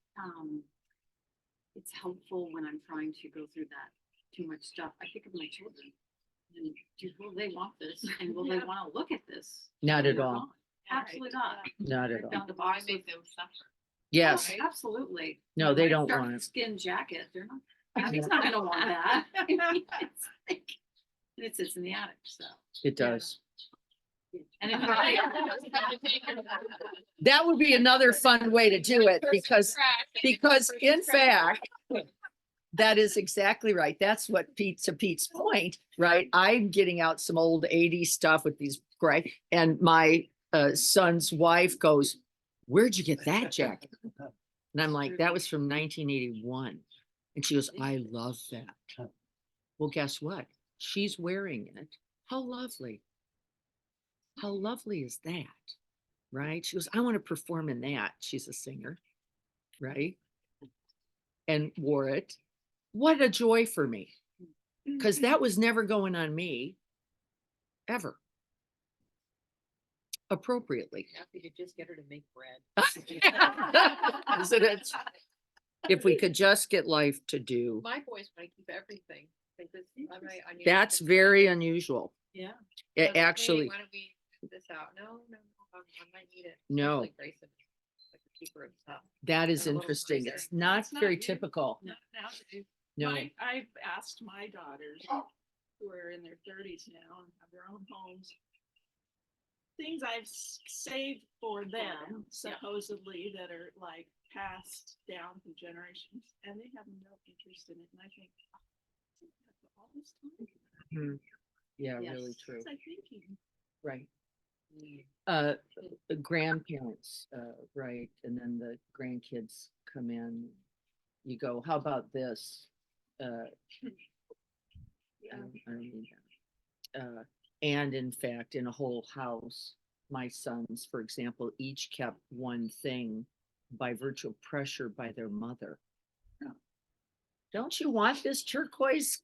it's helpful when I'm trying to go through that too much stuff. I think of my children. And will they want this? And will they want to look at this? Not at Or all. not? Absolutely not. Not at all. Found a Why box make them suffer? Yes. of- Absolutely. No, they My don't dark want it. Skin jacket, they're not, he's not gonna want that. It's like- and it sits in the attic, so. It does. And if That would be another fun way to do it because in fact, that is exactly right. That's what Pete's point, right? I'm getting out some old 80s stuff with these gray, and my son's wife goes, "Where'd you get that jacket?" And I'm like, "That was from 1981." And she goes, "I love that." Well, guess what? She's wearing it. How lovely. How lovely is that? Right? She goes, "I want to perform in that." She's a singer, right? And wore it. What a joy for me. Because that was never going on me ever. Appropriately. Happy to just get her to make bread. Isn't it? If we could just get life to do. My boys want to keep everything. I mean, That's very unusual. Yeah. It "Hey, actually, why don't we put this out? No, I might need it. No. Especially Grayson, like a keeper of stuff. that is a little interesting. nicer. It's not That's not very new. typical. Not nowadays. No. I've asked my daughters, who are in their 30s now and have their own homes, things I've saved for them, supposedly, that are like passed down through generations, and they have no interest in it. And I think, all this time, Yeah, Yes. really true. what was I thinking? Right. The grandparents, right, and then the grandkids come in. You go, "How about this?" I mean, and in fact, in a whole house, my sons, for example, each kept one thing by virtue of pressure by their mother. "Don't you want this turquoise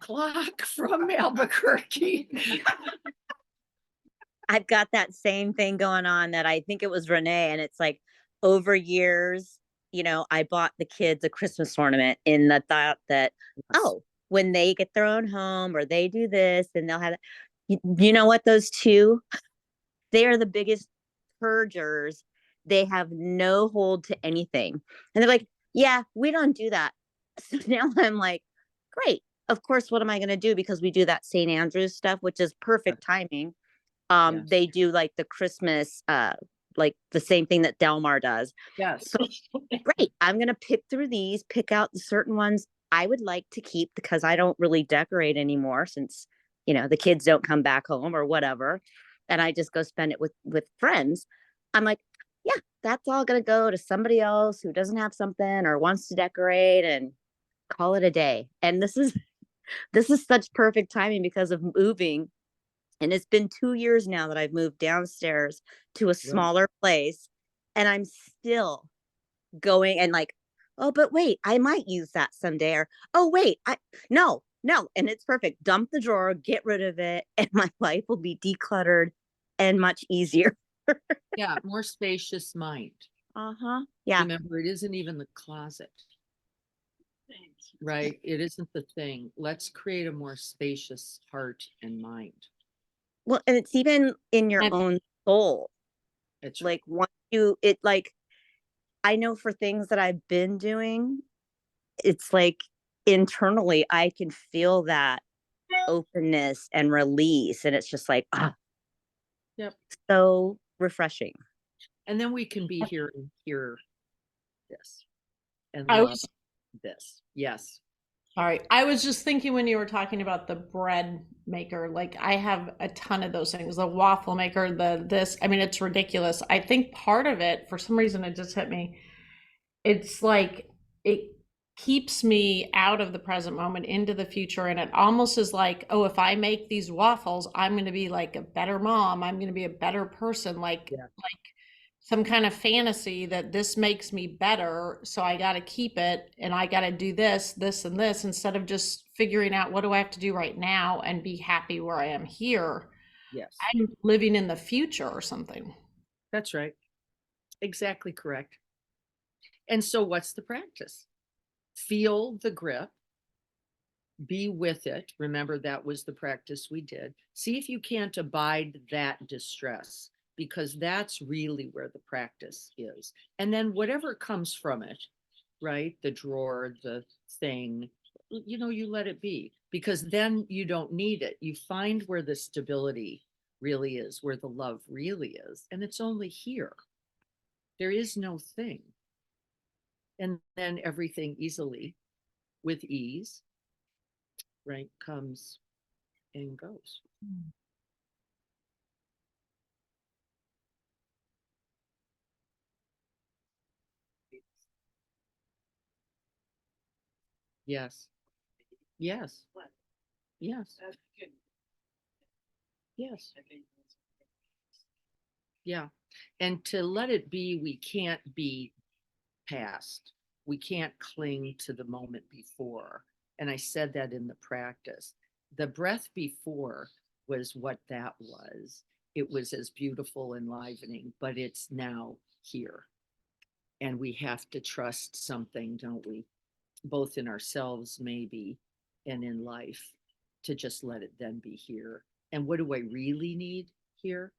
clock from Albuquerque?" I've got that same thing going on that I think it was Renee, and it's like over years, I bought the kids a Christmas ornament in the thought that, oh, when they get their own home or they do this, then they'll have, you know what, those two, they are the biggest purgers. They have no hold to anything. And they're like, "Yeah, we don't do that." So now I'm like, great. Of course, what am I going to do? Because we do that St. Andrew's stuff, which is perfect timing. Yes. They do like the Christmas, like the same thing that Delmar does. Yes. So great. I'm going to pick through these, pick out the certain ones I would like to keep because I don't really decorate anymore since, the kids don't come back home or whatever. And I just go spend it with friends. I'm like, yeah, that's all going to go to somebody else who doesn't have something or wants to decorate and call it a day. And this is such perfect timing because of moving. And it's been 2 years now that I've moved downstairs to a smaller place. And I'm still going and like, oh, but wait, I might use that someday. Or, oh, wait, no. And it's perfect. Dump the drawer, get rid of it. And my life will be decluttered and much easier. Yeah, more spacious mind. Uh-huh. Yeah. Remember, it isn't even the closet, Thanks. right? It isn't the thing. Let's create a more spacious heart and mind. Well, and it's even in your And- own soul. It's Like I know for things that I've been doing, it's like internally I can feel that openness and release. And it's just like, Yep. so refreshing. And then we can be here and hear this and I love was this. Yes. Sorry. I was just thinking when you were talking about the bread maker, like I have a ton of those things, the waffle maker, I mean, it's ridiculous. I think part of it, for some reason, it just hit me. It's like, it keeps me out of the present moment into the future. And it almost is like, oh, if I make these waffles, I'm going to be like a better mom. I'm going to be a better person, like some kind of fantasy that this makes me better. So I got to keep it and I got to do this, this, and this, instead of just figuring out what do I have to do right now and be happy where I am here. Yes, I'm living in the future or something. that's right. Exactly correct. And so what's the practice? Feel the grip, be with it. Remember, that was the practice we did. See if you can't abide that distress, because that's really where the practice is. And then whatever comes from it, right? The drawer, the thing, you let it be, because then you don't need it. You find where the stability really is, where the love really is. And it's only here. There is no thing. And then everything easily, with ease, right, comes and goes. Yes. Yes. Yes. Yes. Yeah. And to let it be, we can't be past. We can't cling to the moment before. And I said that in the practice. The breath before was what that was. It was as beautiful, enlivening, but it's now here. And we have to trust something, don't we? Both in ourselves, maybe, and in life, to just let it then be here. And what do I really need here?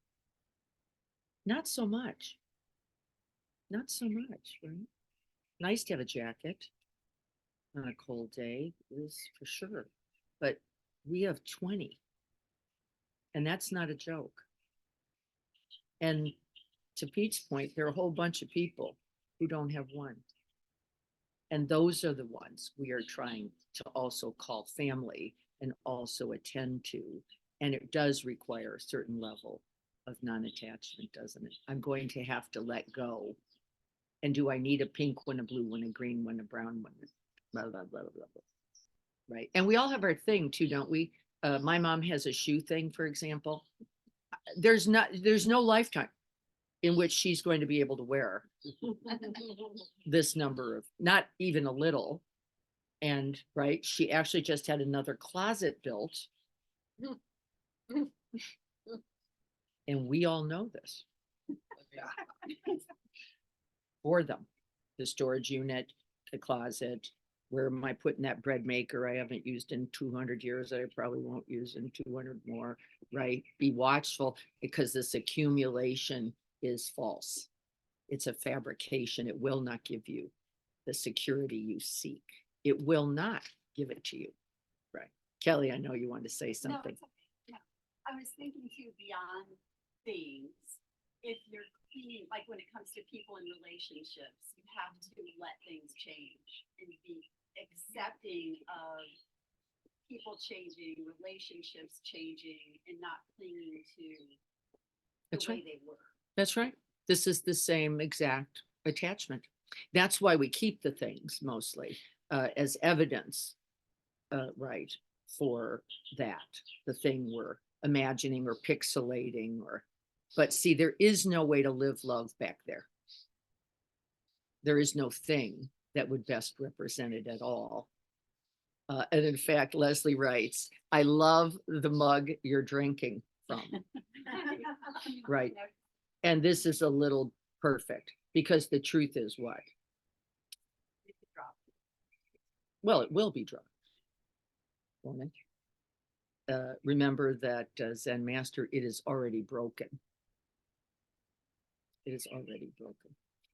Not so much. Not so much, right? Nice to have a jacket on a cold day, is for sure. But we have 20, and that's not a joke. And to Pete's point, there are a whole bunch of people who don't have one. And those are the ones we are trying to also call family and also attend to. And it does require a certain level of non-attachment, doesn't it? I'm going to have to let go. And do I need a pink one, a blue one, a green one, a brown one? Blah, blah, blah, blah, blah. Right. And we all have our thing too, don't we? My mom has a shoe thing, for example. There's no lifetime in which she's going to be able to wear this number of, not even a little. And right, she actually just had another closet built. And we all know this. For them, the storage unit, the closet, where am I putting that bread maker I haven't used in 200 years that I probably won't use in 200 more, right? Be watchful, because this accumulation is false. It's a fabrication. It will not give you the security you seek. It will not give it to you. Right. Kelly, I know you want to say something. No, it's okay. No. I was thinking too, beyond things, if you're clean, like when it comes to people in relationships, you have to let things change and be accepting of people changing, relationships changing, and not clinging to That's the way right. they were. That's right. This is the same exact attachment. That's why we keep the things mostly as evidence, right, for that, the thing we're imagining or pixelating, or, but see, there is no way to live love back there. There is no thing that would best represent it at all. And in fact, Leslie writes, I love the mug you're drinking from. Right. And this is a little perfect, because the truth is what? Well, it will be dropped. Won't it? Remember that Zen master, it is already broken. It is already broken.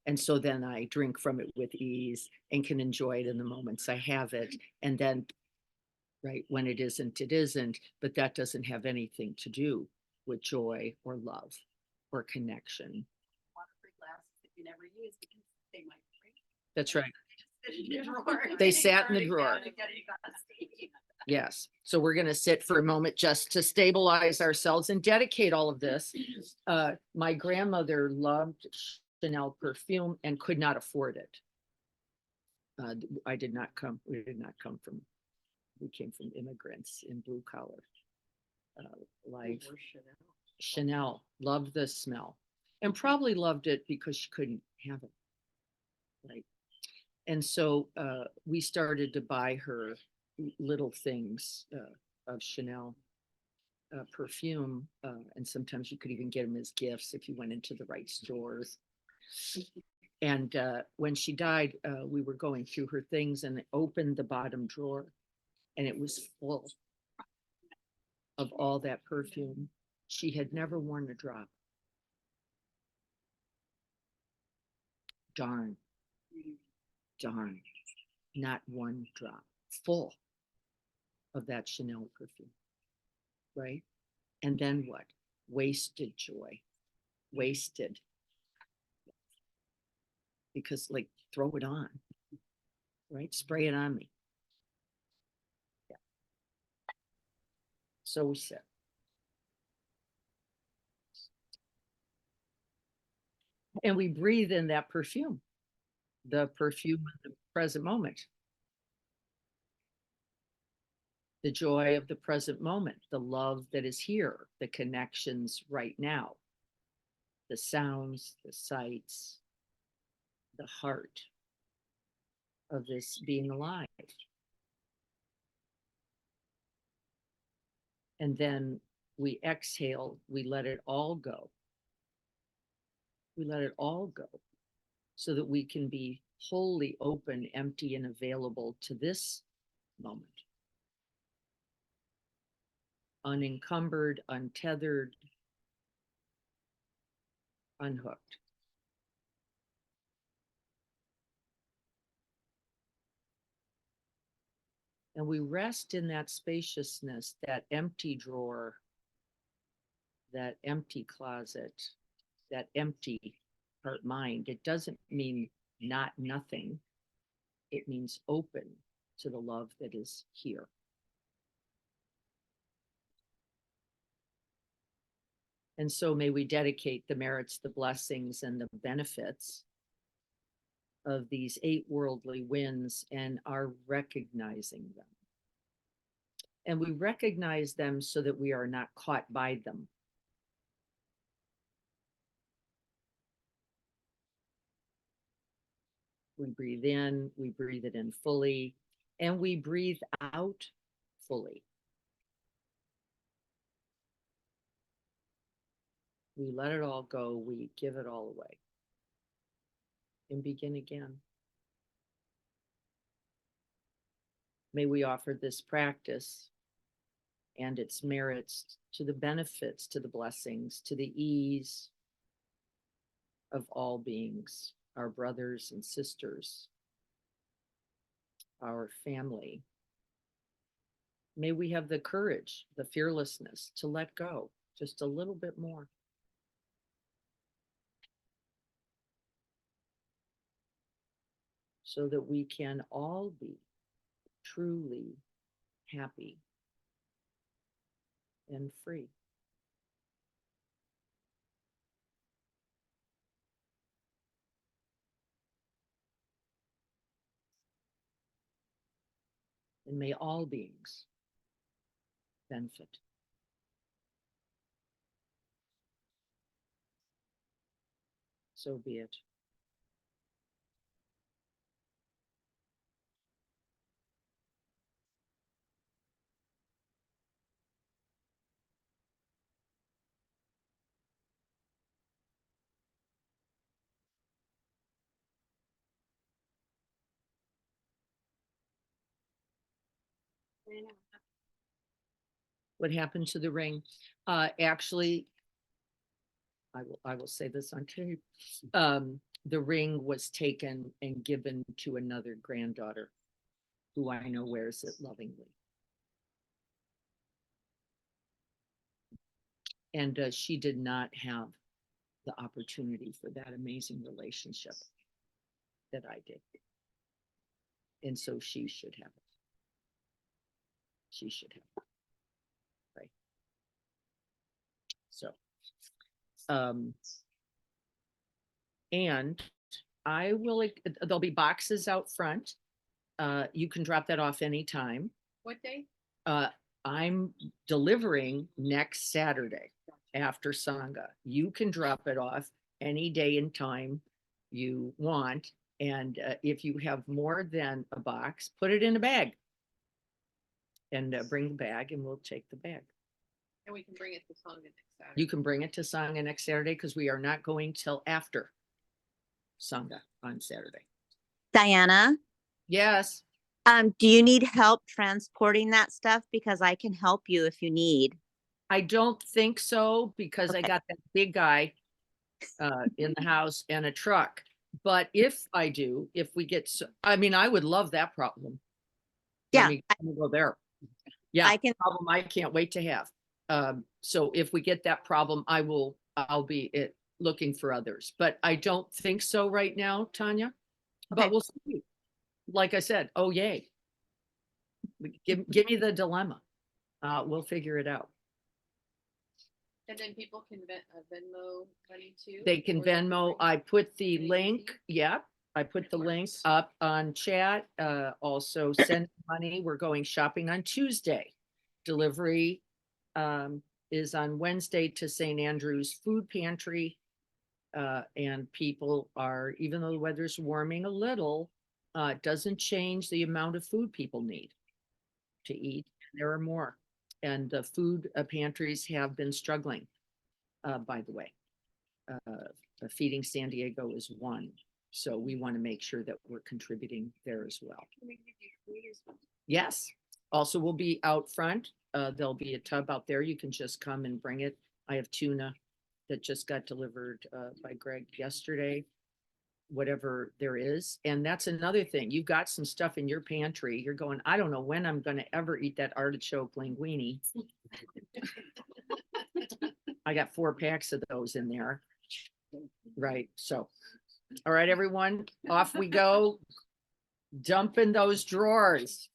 And so then I drink from it with ease and can enjoy it in the moments I have it. And then, right, when it isn't, it isn't. But that doesn't have anything to do with joy or love or connection. Water-free glasses that you never use because they might break. That's right. They They sat in the drawer. Yes. So we're going to sit for a moment just to stabilize ourselves and dedicate all of this. My grandmother loved Chanel perfume and could not afford it. we did not come from, we came from immigrants in blue collar life. Chanel loved the smell and probably loved it because she couldn't have it. Right. And so we started to buy her little things of Chanel perfume. And sometimes you could even get them as gifts if you went into the right stores. And when she died, we were going through her things and opened the bottom drawer, and it was full of all that perfume. She had never worn a drop. Darn, not one drop, full of that Chanel perfume, right? And then what? Wasted joy, wasted. Because like, throw it on, right? Spray it on me. Yeah. So we said. And we breathe in that perfume, the perfume of the present moment. The joy of the present moment, the love that is here, the connections right now, the sounds, the sights, the heart of this being alive. And then we exhale, we let it all go. We let it all go so that we can be wholly open, empty, and available to this moment. Unencumbered, untethered, unhooked. And we rest in that spaciousness, that empty drawer, that empty closet, that empty heart mind. It doesn't mean not nothing. It means open to the love that is here. And so may we dedicate the merits, the blessings, and the benefits of these 8 worldly winds and are recognizing them. And we recognize them so that we are not caught by them. We breathe in, we breathe it in fully, and we breathe out fully. We let it all go, we give it all away, and begin again. May we offer this practice and its merits to the benefits, to the blessings, to the ease of all beings, our brothers and sisters, our family. May we have the courage, the fearlessness to let go just a little bit more. So that we can all be truly happy and free. And may all beings benefit. So be it. What happened to the ring? Actually, I will say this on tape. The ring was taken and given to another granddaughter who I know wears it lovingly. And she did not have the opportunity for that amazing relationship that I did. And so she should have it. She should have it. Right. So, and I will, there'll be boxes out front you can drop that off anytime. What day? I'm delivering next Saturday after Sangha. You can drop it off any day and time you want. And if you have more than a box, put it in a bag. And bring the bag and we'll take the bag. And we can bring it to Sangha next Saturday. You can bring it to Sangha next Saturday because we are not going till after Sangha on Saturday. Diana, Yes. do you need help transporting that stuff? Because I can help you if you need. I don't think so because I Okay. got that big guy in the house and a truck. But if I do, if we get, I mean, I would love that problem. Yeah, Let me go there. Yeah, I can. problem I can't wait to have. So if we get that problem, I'll be looking for others, but I don't think so right now, Tanya. Okay. But we'll see. Like I said, oh yay. Give me the dilemma. We'll figure it out. And then people can Venmo money too? They can Or they Venmo. bring- I put the Very link. easy. Yeah, I put It the link works. up on chat. Also send money. We're going shopping on Tuesday. Delivery is on Wednesday to St. Andrew's Food Pantry. And people are, even though the weather's warming a little, it doesn't change the amount of food people need to eat. There are more. And the food pantries have been struggling, by the way. Feeding San Diego is one. So we want to make sure that we're contributing there as well. Can we give you food as well? Yes. Also, we'll be out front. There'll be a tub out there. You can just come and bring it. I have tuna that just got delivered by Greg yesterday, whatever there is. And that's another thing. You've got some stuff in your pantry. You're going, I don't know when I'm going to ever eat that artichoke linguine. I got 4 packs of those in there. Right. So, all right, everyone, off we go. Dump in those drawers.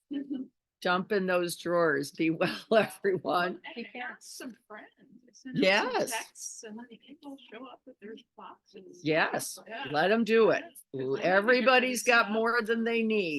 Dump in those drawers. Be well, everyone. And ask some friends. Send out some Yes. texts and then people show up with their boxes. Yes, Yeah. let them do it. Yeah. Everybody's got more than they need.